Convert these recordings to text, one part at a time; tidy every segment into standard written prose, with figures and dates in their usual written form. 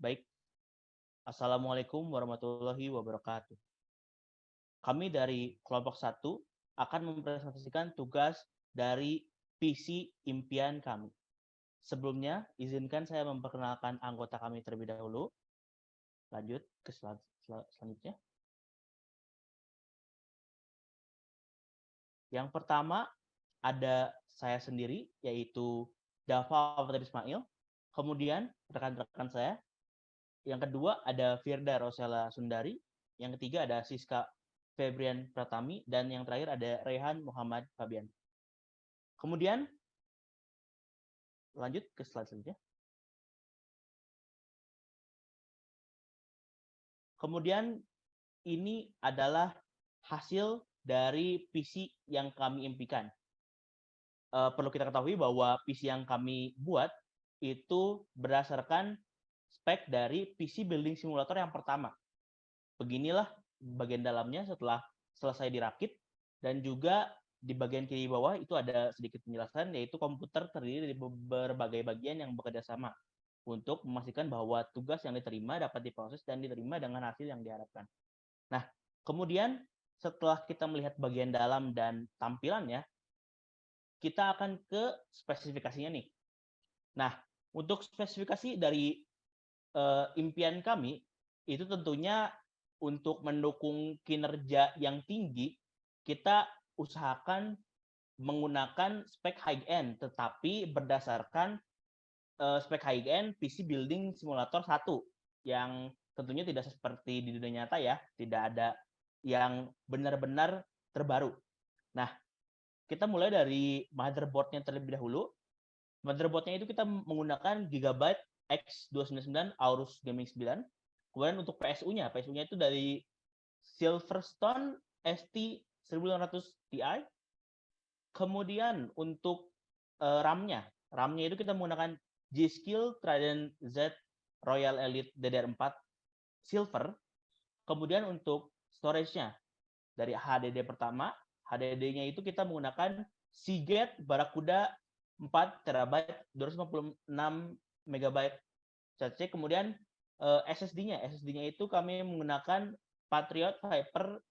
Baik, Assalamualaikum warahmatullahi wabarakatuh. Kami dari kelompok 1 akan mempresentasikan tugas dari visi impian kami. Sebelumnya, izinkan saya memperkenalkan anggota kami terlebih dahulu. Lanjut ke selanjutnya. Yang pertama ada saya sendiri, yaitu Dava Fatir Ismail. Kemudian rekan-rekan saya. Yang kedua ada Firda Rosella Sundari. Yang ketiga ada Siska Febrian Pratami. Dan yang terakhir ada Rehan Muhammad Fabian. Kemudian lanjut ke slide selanjutnya. Kemudian ini adalah hasil dari visi yang kami impikan. Perlu kita ketahui bahwa visi yang kami buat itu berdasarkan spek dari PC Building Simulator yang pertama. Beginilah bagian dalamnya setelah selesai dirakit, dan juga di bagian kiri bawah itu ada sedikit penjelasan, yaitu komputer terdiri dari berbagai bagian yang bekerja sama untuk memastikan bahwa tugas yang diterima dapat diproses dan diterima dengan hasil yang diharapkan. Nah, kemudian setelah kita melihat bagian dalam dan tampilannya, kita akan ke spesifikasinya nih. Nah, untuk spesifikasi dari impian kami itu tentunya untuk mendukung kinerja yang tinggi, kita usahakan menggunakan spek high-end, tetapi berdasarkan spek high-end PC Building Simulator 1, yang tentunya tidak seperti di dunia nyata ya, tidak ada yang benar-benar terbaru. Nah, kita mulai dari motherboard-nya terlebih dahulu. Motherboard-nya itu kita menggunakan Gigabyte X299 Aorus Gaming 9. Kemudian untuk PSU-nya itu dari Silverstone ST 1500 Ti. Kemudian untuk RAM-nya itu kita menggunakan G-Skill Trident Z Royal Elite DDR4 Silver. Kemudian untuk storage-nya dari HDD pertama, HDD-nya itu kita menggunakan Seagate Barracuda 4 TB 256 MB CC. Kemudian SSD-nya itu kami menggunakan Patriot Viper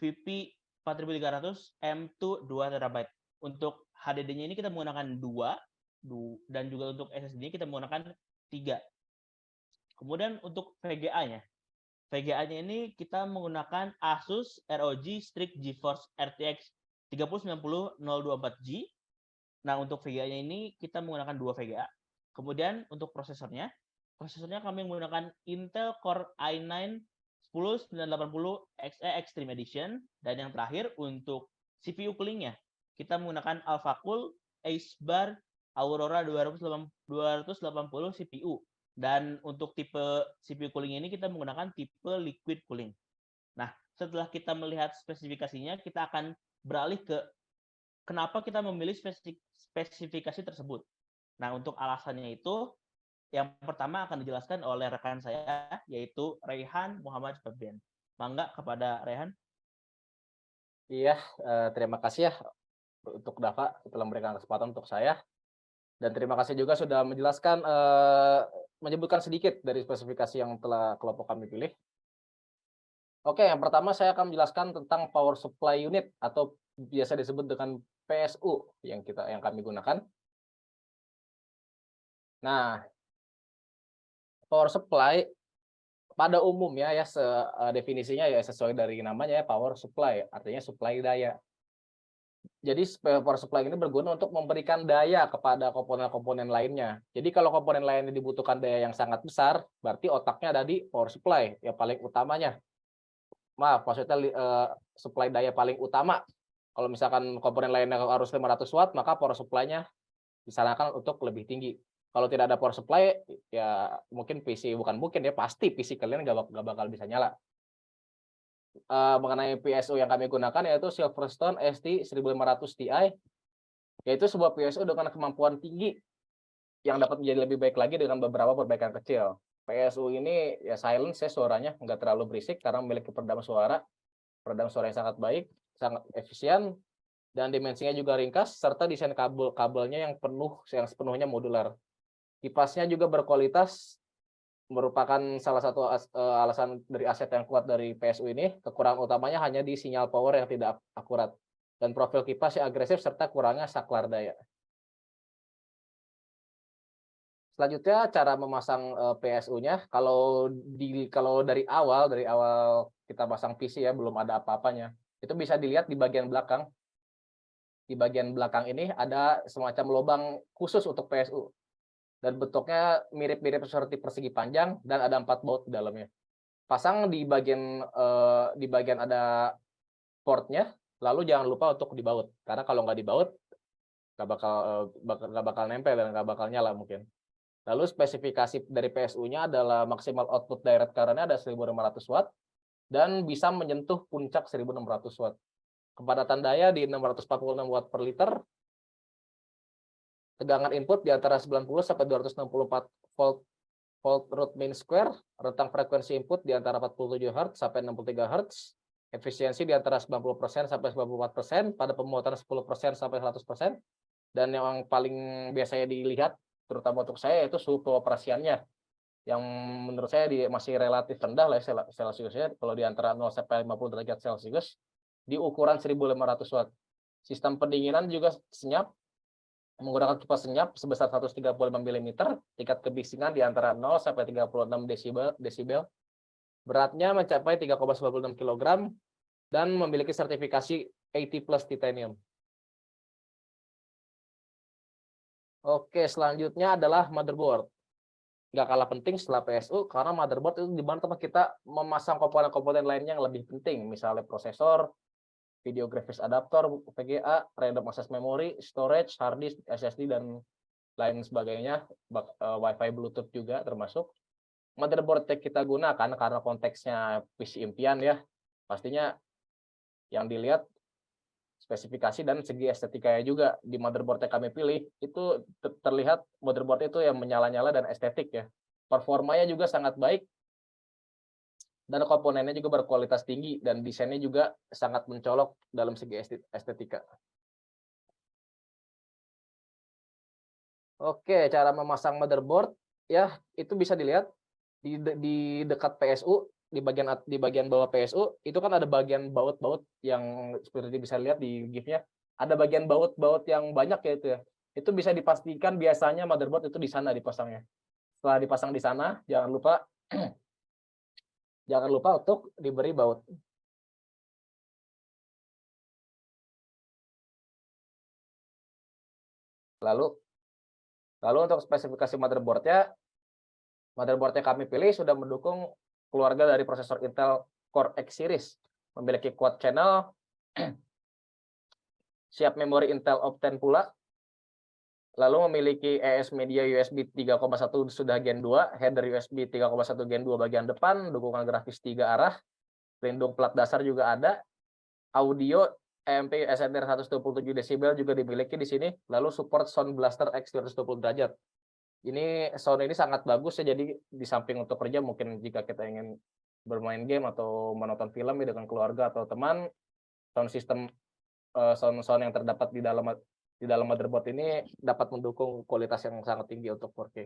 VP 4300 M2 2 TB. Untuk HDD-nya ini kita menggunakan 2, dan juga untuk SSD-nya kita menggunakan 3. Kemudian untuk VGA-nya ini kita menggunakan Asus ROG Strix GeForce RTX 3090-024G. Nah, untuk VGA-nya ini kita menggunakan 2 VGA. Kemudian untuk prosesornya kami menggunakan Intel Core i9 10980 XE Extreme Edition. Dan yang terakhir untuk CPU coolingnya, kita menggunakan AlphaCool Ace-Bar Aurora 280 CPU. Dan untuk tipe CPU cooling ini kita menggunakan tipe liquid cooling. Nah, setelah kita melihat spesifikasinya, kita akan beralih ke kenapa kita memilih spesifikasi tersebut. Nah, untuk alasannya itu, yang pertama akan dijelaskan oleh rekan saya, yaitu Rehan Muhammad Fabian. Mangga kepada Rehan. Iya, terima kasih ya untuk Dava telah memberikan kesempatan untuk saya. Dan terima kasih juga sudah menjelaskan, menyebutkan sedikit dari spesifikasi yang telah kelompok kami pilih. Oke, yang pertama saya akan menjelaskan tentang power supply unit atau biasa disebut dengan PSU yang kami gunakan. Nah, power supply pada umumnya ya definisinya ya sesuai dari namanya ya, power supply, artinya supply daya. Jadi power supply ini berguna untuk memberikan daya kepada komponen-komponen lainnya. Jadi kalau komponen lainnya dibutuhkan daya yang sangat besar, berarti otaknya ada di power supply yang paling utamanya. Maaf, maksudnya supply daya paling utama. Kalau misalkan komponen lainnya harus 500 watt, maka power supply-nya disarankan untuk lebih tinggi. Kalau tidak ada power supply, ya mungkin pasti PC kalian nggak bakal bisa nyala. Mengenai PSU yang kami gunakan yaitu Silverstone ST 1500 Ti, yaitu sebuah PSU dengan kemampuan tinggi yang dapat menjadi lebih baik lagi dengan beberapa perbaikan kecil. PSU ini ya silent ya, suaranya nggak terlalu berisik karena memiliki peredam suara yang sangat baik, sangat efisien, dan dimensinya juga ringkas, serta desain kabelnya yang sepenuhnya modular. Kipasnya juga berkualitas merupakan salah satu alasan dari aset yang kuat dari PSU ini. Kekurangan utamanya hanya di sinyal power yang tidak akurat dan profil kipas yang agresif serta kurangnya saklar daya. Selanjutnya cara memasang PSU-nya, kalau dari awal kita pasang PC ya, belum ada apa-apanya, itu bisa dilihat di bagian belakang. Di bagian belakang ini ada semacam lubang khusus untuk PSU dan bentuknya mirip-mirip seperti persegi panjang dan ada 4 baut di dalamnya. Pasang di bagian ada portnya, lalu jangan lupa untuk dibaut, karena kalau nggak dibaut nggak bakal nempel dan nggak bakal nyala mungkin. Lalu spesifikasi dari PSU-nya adalah maksimal output direct current-nya ada 1.500 watt dan bisa menyentuh puncak 1.600 watt. Kepadatan daya di 646 watt per liter. Tegangan input di antara 90 sampai 264 volt root mean square. Rentang frekuensi input di antara 47 Hz sampai 63 Hz. Efisiensi di antara 90% sampai 94%, pada pemuatan 10% sampai 100%. Dan yang paling biasanya dilihat terutama untuk saya itu suhu pengoperasiannya yang menurut saya masih relatif rendah lah Celsiusnya, kalau di antara 0 sampai 50 derajat Celcius di ukuran 1.500 watt. Sistem pendinginan juga senyap menggunakan kipas senyap sebesar 135 mm, tingkat kebisingan di antara 0 sampai 36 desibel. Beratnya mencapai 3,96 kg dan memiliki sertifikasi 80+ titanium. Oke, selanjutnya adalah motherboard. Nggak kalah penting setelah PSU, karena motherboard itu di mana tempat kita memasang komponen-komponen lainnya yang lebih penting, misalnya prosesor, video graphics adapter, VGA, random access memory, storage, hard disk, SSD, dan lain sebagainya, Wi-Fi, Bluetooth juga termasuk. Motherboard yang kita gunakan karena konteksnya PC impian ya, pastinya yang dilihat spesifikasi dan segi estetikanya juga. Di motherboard yang kami pilih itu terlihat motherboard itu yang menyala-nyala dan estetik ya. Performanya juga sangat baik dan komponennya juga berkualitas tinggi dan desainnya juga sangat mencolok dalam segi estetika. Oke, cara memasang motherboard ya itu bisa dilihat di dekat PSU, di bagian bawah PSU itu kan ada bagian baut-baut yang seperti bisa lihat di GIF-nya, ada bagian baut-baut yang banyak ya itu ya. Itu bisa dipastikan biasanya motherboard itu di sana dipasangnya. Setelah dipasang di sana, jangan lupa untuk diberi baut. Lalu untuk spesifikasi motherboard-nya kami pilih sudah mendukung keluarga dari prosesor Intel Core X Series, memiliki quad channel, siap memori Intel Optane pula, lalu memiliki ES Media USB 3,1 sudah Gen 2, header USB 3,1 Gen 2 bagian depan, dukungan grafis 3 arah, pelindung plat dasar juga ada, audio EMP SNR 127 desibel juga dimiliki di sini, lalu support Sound Blaster X 220 derajat. Ini sound ini sangat bagus ya, jadi di samping untuk kerja mungkin jika kita ingin bermain game atau menonton film ya dengan keluarga atau teman, sound system sound yang terdapat di dalam motherboard ini dapat mendukung kualitas yang sangat tinggi untuk 4K.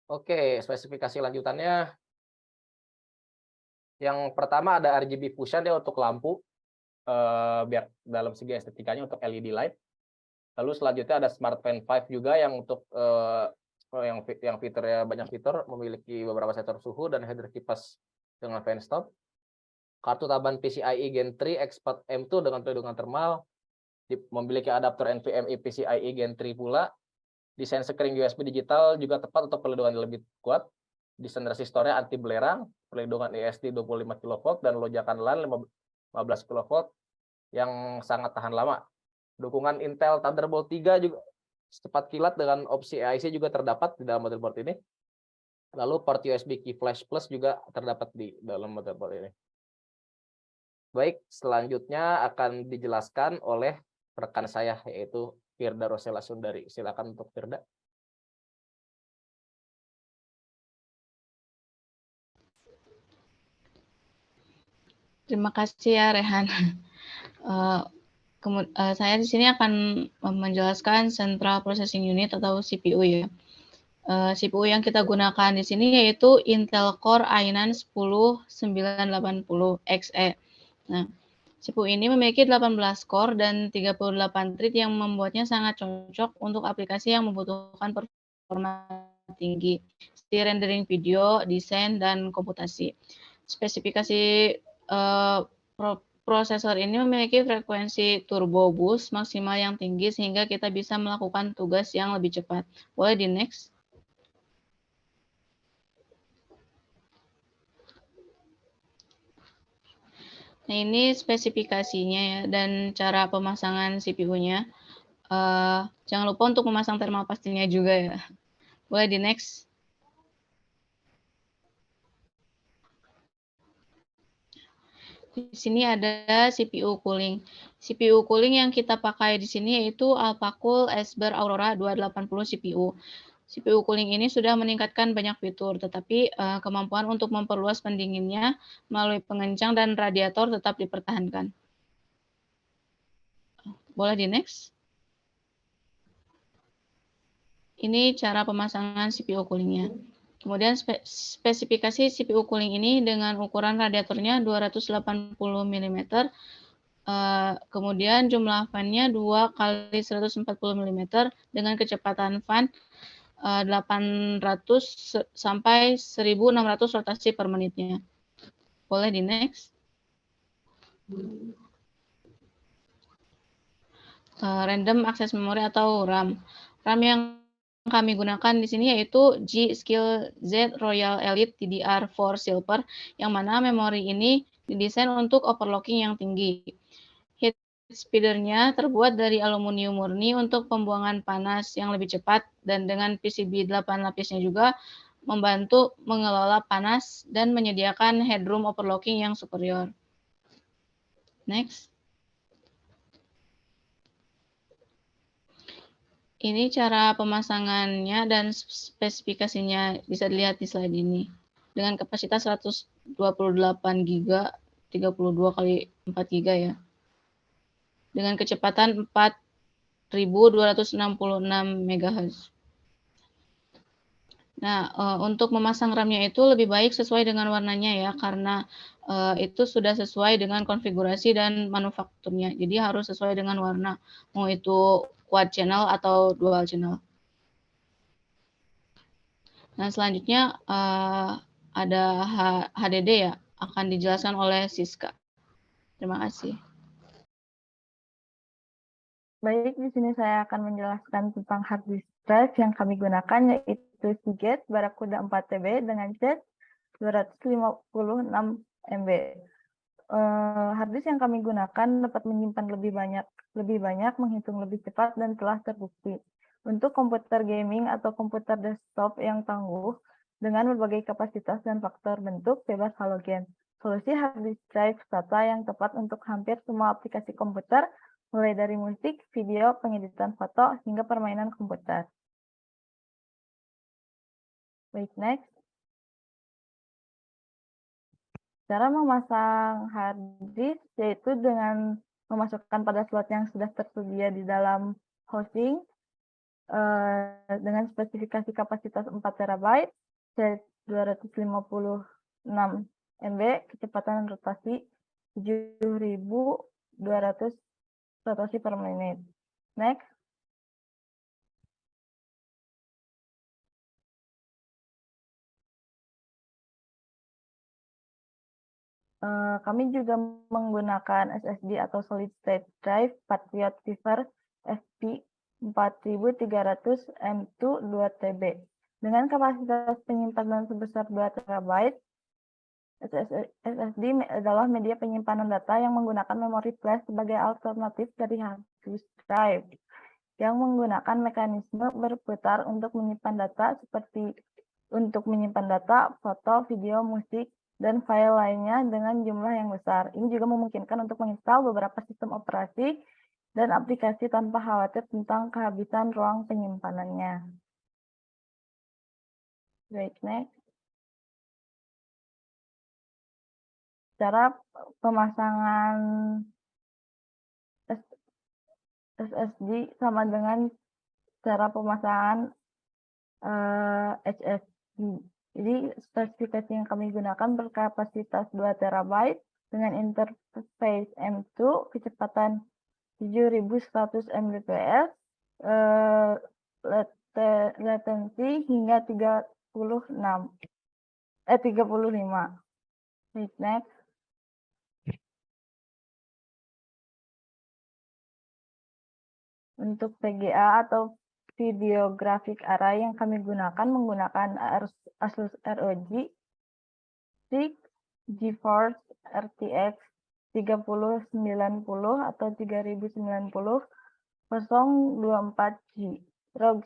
Oke, spesifikasi lanjutannya yang pertama ada RGB fusion ya untuk lampu, biar dalam segi estetikanya untuk LED light. Lalu selanjutnya ada Smart Fan 5 juga yang untuk yang fiturnya banyak fitur, memiliki beberapa sensor suhu dan header kipas dengan fan stop. Kartu taban PCIe Gen 3 Expert M2 dengan pelindungan thermal, memiliki adaptor NVMe PCIe Gen 3 pula. Desain screen USB digital juga tepat untuk pelindungan yang lebih kuat. Desain resistornya anti belerang, pelindungan ESD 25 kV dan lonjakan LAN 15 kV yang sangat tahan lama. Dukungan Intel Thunderbolt 3 juga cepat kilat dengan opsi AIC juga terdapat di dalam motherboard ini. Lalu port USB Key Flash Plus juga terdapat di dalam motherboard ini. Baik, selanjutnya akan dijelaskan oleh rekan saya yaitu Firda Rosela Sundari. Silakan untuk Firda. Terima kasih ya Rehan. Saya di sini akan menjelaskan Central Processing Unit atau CPU ya. CPU yang kita gunakan di sini yaitu Intel Core i9 10980XE. Nah, CPU ini memiliki 18 core dan 38 thread yang membuatnya sangat cocok untuk aplikasi yang membutuhkan performa tinggi, seperti rendering video, desain, dan komputasi. Spesifikasi prosesor ini memiliki frekuensi turbo boost maksimal yang tinggi sehingga kita bisa melakukan tugas yang lebih cepat. Boleh di next? Nah, ini spesifikasinya ya dan cara pemasangan CPU-nya. Jangan lupa untuk memasang thermal pastinya juga ya. Boleh di next? Di sini ada CPU cooling. CPU cooling yang kita pakai di sini yaitu Alphacool Esber Aurora 280 CPU. CPU cooling ini sudah meningkatkan banyak fitur, tetapi kemampuan untuk memperluas pendinginnya melalui pengencang dan radiator tetap dipertahankan. Boleh di next? Ini cara pemasangan CPU coolingnya. Kemudian spesifikasi CPU cooling ini dengan ukuran radiatornya 280 mm, kemudian jumlah fan-nya 2 kali 140 mm dengan kecepatan fan 800 sampai 1600 rotasi per menitnya. Boleh di next? Random Access Memory atau RAM. RAM yang kami gunakan di sini yaitu G-Skill Z Royal Elite DDR4 Silver, yang mana memori ini didesain untuk overclocking yang tinggi. Heat speeder-nya terbuat dari aluminium murni untuk pembuangan panas yang lebih cepat, dan dengan PCB 8 lapisnya juga membantu mengelola panas dan menyediakan headroom overclocking yang superior. Next. Ini cara pemasangannya dan spesifikasinya bisa dilihat di slide ini. Dengan kapasitas 128 GB, 32 kali 4 GB ya. Dengan kecepatan 4266 MHz. Nah, untuk memasang RAM-nya itu lebih baik sesuai dengan warnanya ya, karena itu sudah sesuai dengan konfigurasi dan manufakturnya. Jadi harus sesuai dengan warna, mau itu quad channel atau dual channel. Nah, selanjutnya ada HDD ya, akan dijelaskan oleh Siska. Terima kasih. Baik, di sini saya akan menjelaskan tentang hard disk drive yang kami gunakan, yaitu Seagate Barracuda 4TB dengan cat 256 MB. Hard disk yang kami gunakan dapat menyimpan lebih banyak, menghitung lebih cepat, dan telah terbukti untuk komputer gaming atau komputer desktop yang tangguh dengan berbagai kapasitas dan faktor bentuk bebas halogen. Solusi hard disk drive SATA yang tepat untuk hampir semua aplikasi komputer, mulai dari musik, video, pengeditan foto, hingga permainan komputer. Baik, next. Cara memasang hard disk yaitu dengan memasukkan pada slot yang sudah tersedia di dalam housing dengan spesifikasi kapasitas 4 TB, 256 MB, kecepatan rotasi 7.200 rotasi per menit. Next. Kami juga menggunakan SSD atau solid state drive Patriot Fever SP 4300 M2 2TB. Dengan kapasitas penyimpanan sebesar 2 TB, SSD adalah media penyimpanan data yang menggunakan memori flash sebagai alternatif dari hard disk drive, yang menggunakan mekanisme berputar untuk menyimpan data seperti untuk menyimpan data, foto, video, musik, dan file lainnya dengan jumlah yang besar. Ini juga memungkinkan untuk menginstal beberapa sistem operasi dan aplikasi tanpa khawatir tentang kehabisan ruang penyimpanannya. Baik, next. Cara pemasangan SSD sama dengan cara pemasangan HSD. Jadi spesifikasi yang kami gunakan berkapasitas 2 TB dengan interface M2, kecepatan 7100 Mbps, latensi hingga 35. Next. Untuk VGA atau Video Graphic Array yang kami gunakan menggunakan Asus ROG Strix GeForce RTX 3090 atau 3090 024G. ROG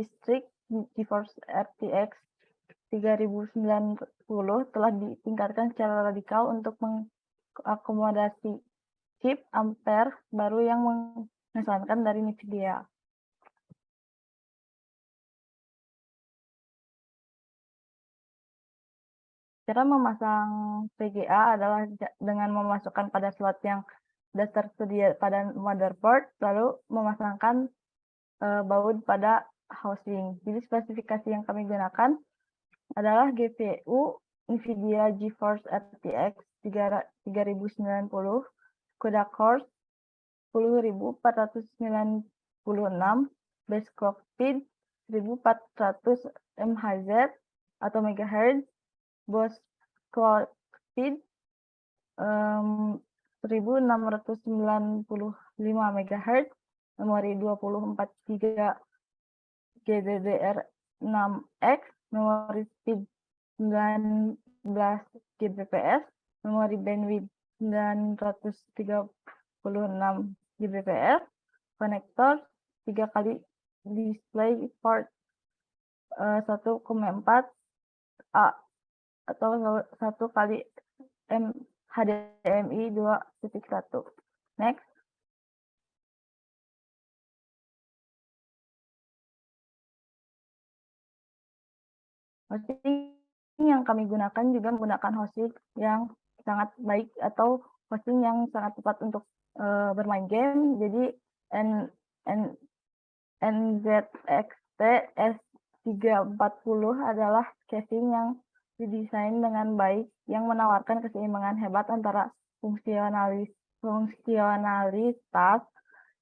Strix GeForce RTX 3090 telah ditingkatkan secara radikal untuk mengakomodasi chip Ampere baru yang mengesankan dari NVIDIA. Cara memasang VGA adalah dengan memasukkan pada slot yang sudah tersedia pada motherboard, lalu memasangkan baut pada housing. Jadi spesifikasi yang kami gunakan adalah GPU NVIDIA GeForce RTX 3090, CUDA Core 10496, base clock speed 1400 MHz atau MHz, base clock speed 1695 MHz, memori 24 GB GDDR6X, memori speed 19 Gbps, memori bandwidth 936 Gbps, konektor 3 kali display port 1,4 A atau 1 kali HDMI 2.1. Next. Hosting yang kami gunakan juga menggunakan hosting yang sangat baik atau hosting yang sangat tepat untuk bermain game. Jadi NZXT S340 adalah casing yang didesain dengan baik yang menawarkan keseimbangan hebat antara fungsionalitas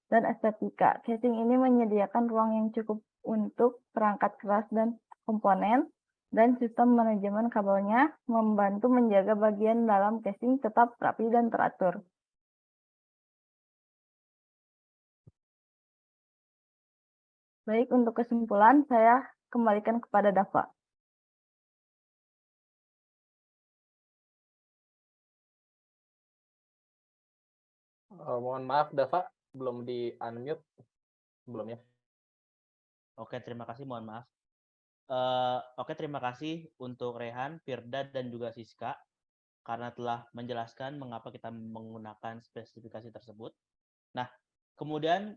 dan estetika. Casing ini menyediakan ruang yang cukup untuk perangkat keras dan komponen, dan sistem manajemen kabelnya membantu menjaga bagian dalam casing tetap rapi dan teratur. Baik, untuk kesimpulan saya kembalikan kepada Dava. Mohon maaf, Dava, belum di-unmute sebelumnya. Oke, terima kasih. Mohon maaf. Oke, terima kasih untuk Rehan, Firda, dan juga Siska karena telah menjelaskan mengapa kita menggunakan spesifikasi tersebut. Nah, kemudian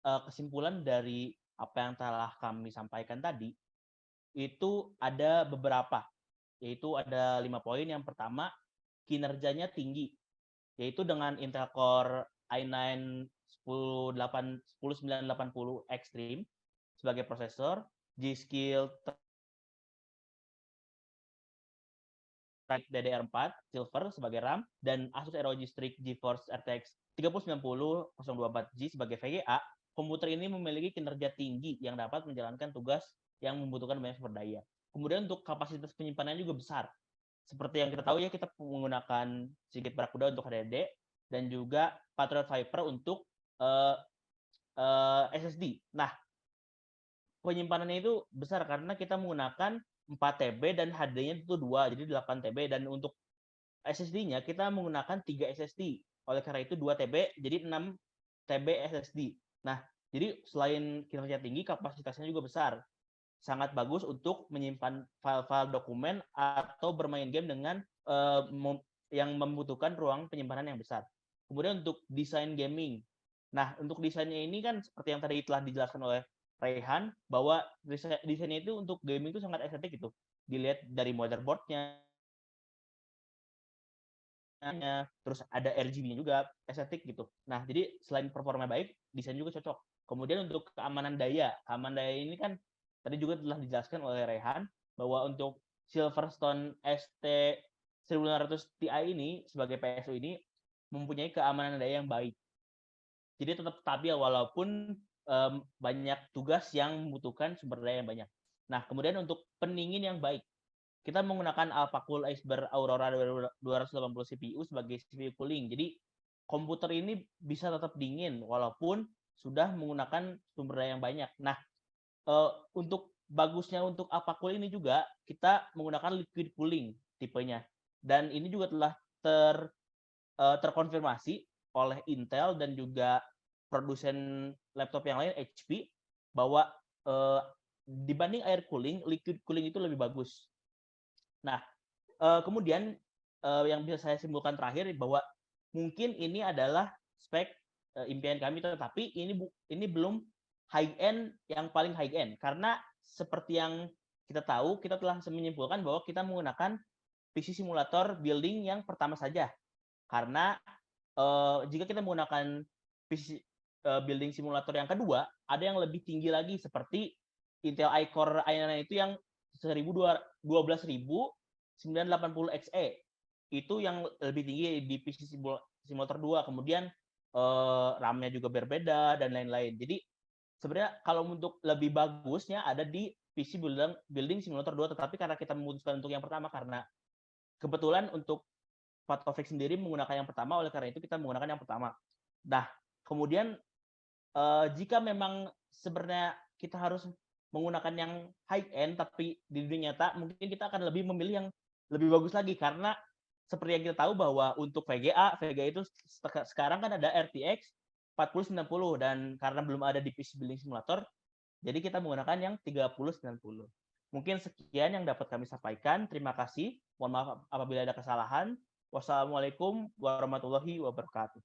kesimpulan dari apa yang telah kami sampaikan tadi, itu ada beberapa, yaitu ada 5 poin. Yang pertama, kinerjanya tinggi, yaitu dengan Intel Core i9 10980 Extreme sebagai prosesor, G-Skill DDR4 Silver sebagai RAM, dan Asus ROG Strix GeForce RTX 3090 024G sebagai VGA. Komputer ini memiliki kinerja tinggi yang dapat menjalankan tugas yang membutuhkan banyak sumber daya. Kemudian untuk kapasitas penyimpanannya juga besar. Seperti yang kita tahu ya, kita menggunakan Seagate Barakuda untuk HDD dan juga Patriot Viper untuk SSD. Nah, penyimpanannya itu besar karena kita menggunakan 4 TB dan HD-nya itu 2, jadi 8 TB. Dan untuk SSD-nya kita menggunakan 3 SSD. Oleh karena itu 2 TB, jadi 6 TB SSD. Nah, jadi selain kinerja tinggi, kapasitasnya juga besar. Sangat bagus untuk menyimpan file-file dokumen atau bermain game dengan yang membutuhkan ruang penyimpanan yang besar. Kemudian untuk desain gaming. Nah, untuk desainnya ini kan seperti yang tadi telah dijelaskan oleh Rehan, bahwa desainnya itu untuk gaming itu sangat estetik gitu. Dilihat dari motherboard-nya, terus ada RGB-nya juga, estetik gitu. Nah, jadi selain performa baik, desain juga cocok. Kemudian untuk keamanan daya ini kan tadi juga telah dijelaskan oleh Rehan bahwa untuk Silverstone ST 1500 Ti ini sebagai PSU ini mempunyai keamanan daya yang baik. Jadi tetap stabil walaupun banyak tugas yang membutuhkan sumber daya yang banyak. Nah, kemudian untuk pendingin yang baik, kita menggunakan Alpha-Cool Iceberg Aurora 280 CPU sebagai CPU cooling. Jadi komputer ini bisa tetap dingin walaupun sudah menggunakan sumber daya yang banyak. Nah, untuk bagusnya untuk Alpha-Cool ini juga kita menggunakan liquid cooling tipenya. Dan ini juga telah terkonfirmasi oleh Intel dan juga produsen laptop yang lain HP bahwa dibanding air cooling, liquid cooling itu lebih bagus. Nah, kemudian yang bisa saya simpulkan terakhir bahwa mungkin ini adalah spek impian kami, tetapi ini belum high end yang paling high end karena seperti yang kita tahu, kita telah menyimpulkan bahwa kita menggunakan PC simulator building yang pertama saja. Karena jika kita menggunakan PC building simulator yang kedua, ada yang lebih tinggi lagi seperti Intel iCore i9 itu yang 12980XE. Itu yang lebih tinggi di PC simulator 2. Kemudian RAM-nya juga berbeda dan lain-lain. Jadi sebenarnya kalau untuk lebih bagusnya ada di PC building simulator 2, tetapi karena kita memutuskan untuk yang pertama karena kebetulan untuk Patovic sendiri menggunakan yang pertama, oleh karena itu kita menggunakan yang pertama. Nah, kemudian jika memang sebenarnya kita harus menggunakan yang high end, tapi di dunia nyata mungkin kita akan lebih memilih yang lebih bagus lagi karena seperti yang kita tahu bahwa untuk VGA itu sekarang kan ada RTX 4090 dan karena belum ada di PC Building Simulator, jadi kita menggunakan yang 3090. Mungkin sekian yang dapat kami sampaikan. Terima kasih. Mohon maaf apabila ada kesalahan. Wassalamualaikum warahmatullahi wabarakatuh.